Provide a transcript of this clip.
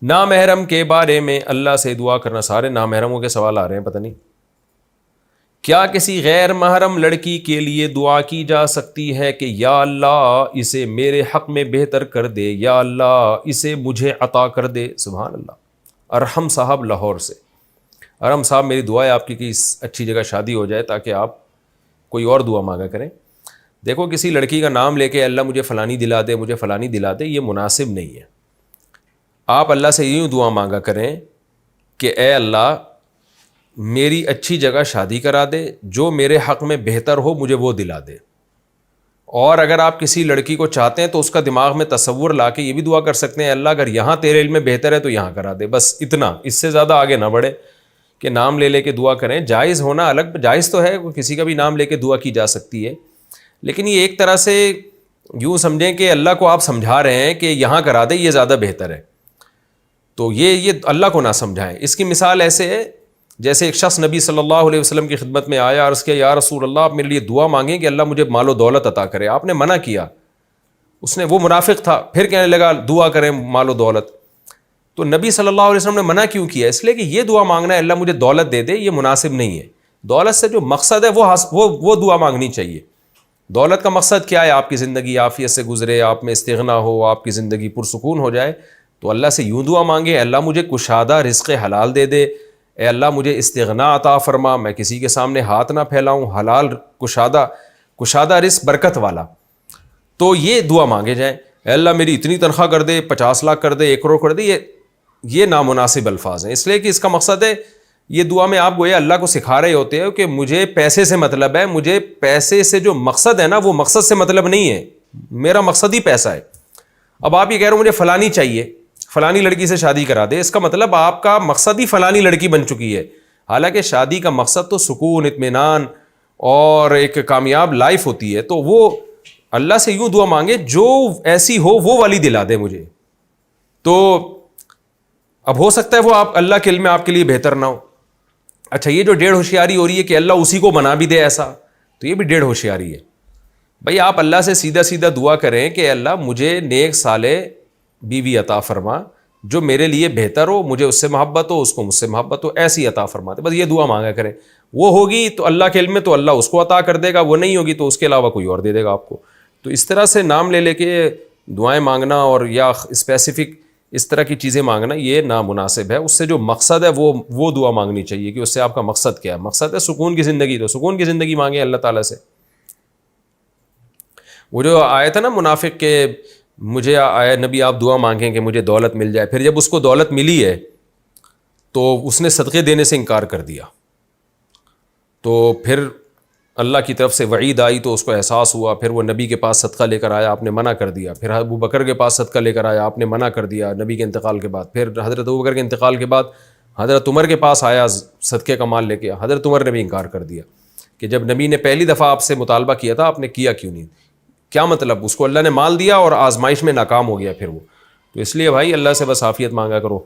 نامحرم کے بارے میں اللہ سے دعا کرنا. سارے نامحرموں کے سوال آ رہے ہیں, پتہ نہیں کیا کسی غیر محرم لڑکی کے لیے دعا کی جا سکتی ہے کہ یا اللہ اسے میرے حق میں بہتر کر دے, یا اللہ اسے مجھے عطا کر دے. سبحان اللہ. ارحم صاحب لاہور سے. ارحم صاحب میری دعا ہے آپ کی کہ اس اچھی جگہ شادی ہو جائے تاکہ آپ کوئی اور دعا مانگا کریں. دیکھو کسی لڑکی کا نام لے کے اللہ مجھے فلانی دلا دے, مجھے فلانی دلا دے, یہ مناسب نہیں ہے. آپ اللہ سے یوں دعا مانگا کریں کہ اے اللہ میری اچھی جگہ شادی کرا دے, جو میرے حق میں بہتر ہو مجھے وہ دلا دے. اور اگر آپ کسی لڑکی کو چاہتے ہیں تو اس کا دماغ میں تصور لا کے یہ بھی دعا کر سکتے ہیں, اللہ اگر یہاں تیرے علم میں بہتر ہے تو یہاں کرا دے. بس اتنا, اس سے زیادہ آگے نہ بڑھے کہ نام لے لے کے دعا کریں. جائز ہونا الگ, جائز تو ہے, کسی کا بھی نام لے کے دعا کی جا سکتی ہے, لیکن یہ ایک طرح سے یوں سمجھیں کہ اللہ کو آپ سمجھا رہے ہیں کہ یہاں کرا دے, یہ زیادہ بہتر ہے. تو یہ اللہ کو نہ سمجھائیں. اس کی مثال ایسے ہے جیسے ایک شخص نبی صلی اللہ علیہ وسلم کی خدمت میں آیا, عرض کیا یا رسول اللہ آپ میرے لیے دعا مانگیں کہ اللہ مجھے مال و دولت عطا کرے. آپ نے منع کیا. اس نے, وہ منافق تھا, پھر کہنے لگا دعا کریں مال و دولت. تو نبی صلی اللہ علیہ وسلم نے منع کیوں کیا؟ اس لیے کہ یہ دعا مانگنا ہے اللہ مجھے دولت دے دے, یہ مناسب نہیں ہے. دولت سے جو مقصد ہے وہ دعا مانگنی چاہیے. دولت کا مقصد کیا ہے؟ آپ کی زندگی عافیت سے گزرے, آپ میں استغنا ہو, آپ کی زندگی پرسکون ہو جائے. تو اللہ سے یوں دعا مانگے, اللہ مجھے کشادہ رزق حلال دے دے, اے اللہ مجھے استغنا عطا فرما, میں کسی کے سامنے ہاتھ نہ پھیلاؤں, حلال کشادہ رزق برکت والا. تو یہ دعا مانگے جائیں. اے اللہ میری اتنی تنخواہ کر دے, 50 لاکھ کر دے, 1 کروڑ کر دے. یہ نامناسب الفاظ ہیں, اس لیے کہ اس کا مقصد ہے, یہ دعا میں آپ گویا اللہ کو سکھا رہے ہوتے ہیں کہ مجھے پیسے سے مطلب ہے, مجھے پیسے سے جو مقصد ہے نا وہ مقصد سے مطلب نہیں ہے, میرا مقصد ہی پیسہ ہے. اب آپ یہ کہہ رہے ہو مجھے فلانی چاہیے, فلانی لڑکی سے شادی کرا دے, اس کا مطلب آپ کا مقصد ہی فلانی لڑکی بن چکی ہے. حالانکہ شادی کا مقصد تو سکون, اطمینان اور ایک کامیاب لائف ہوتی ہے. تو وہ اللہ سے یوں دعا مانگے جو ایسی ہو وہ والی دلا دے مجھے. تو اب ہو سکتا ہے وہ آپ اللہ کے علم میں آپ کے لیے بہتر نہ ہو. اچھا یہ جو 1.5 ہوشیاری ہو رہی ہے کہ اللہ اسی کو بنا بھی دے ایسا, تو یہ بھی 1.5 ہوشیاری ہے. بھائی آپ اللہ سے سیدھا سیدھا دعا کریں کہ اللہ مجھے نیک صالح بیوی عطا فرما, جو میرے لیے بہتر ہو, مجھے اس سے محبت ہو, اس کو مجھ سے محبت ہو, ایسی عطا فرماتے. بس یہ دعا مانگا کریں. وہ ہوگی تو اللہ کے علم میں تو اللہ اس کو عطا کر دے گا, وہ نہیں ہوگی تو اس کے علاوہ کوئی اور دے دے گا آپ کو. تو اس طرح سے نام لے لے کے دعائیں مانگنا اور یا اسپیسیفک اس طرح کی چیزیں مانگنا یہ نامناسب ہے. اس سے جو مقصد ہے وہ دعا مانگنی چاہیے کہ اس سے آپ کا مقصد کیا ہے. مقصد ہے سکون کی زندگی, تو سکون کی زندگی مانگیں اللہ تعالیٰ سے. وہ جو آیا تھا نا منافق کے, مجھے آیا نبی آپ دعا مانگیں کہ مجھے دولت مل جائے. پھر جب اس کو دولت ملی ہے تو اس نے صدقے دینے سے انکار کر دیا. تو پھر اللہ کی طرف سے وعید آئی تو اس کو احساس ہوا. پھر وہ نبی کے پاس صدقہ لے کر آیا, آپ نے منع کر دیا. پھر ابو بکر کے پاس صدقہ لے کر آیا, آپ نے منع کر دیا نبی کے انتقال کے بعد. پھر حضرت ابو بکر کے انتقال کے بعد حضرت عمر کے پاس آیا صدقے کا مال لے کے, حضرت عمر نے بھی انکار کر دیا کہ جب نبی نے پہلی دفعہ آپ سے مطالبہ کیا تھا آپ نے کیا کیوں نہیں. کیا مطلب, اس کو اللہ نے مال دیا اور آزمائش میں ناکام ہو گیا پھر وہ. تو اس لیے بھائی اللہ سے بس عافیت مانگا کرو.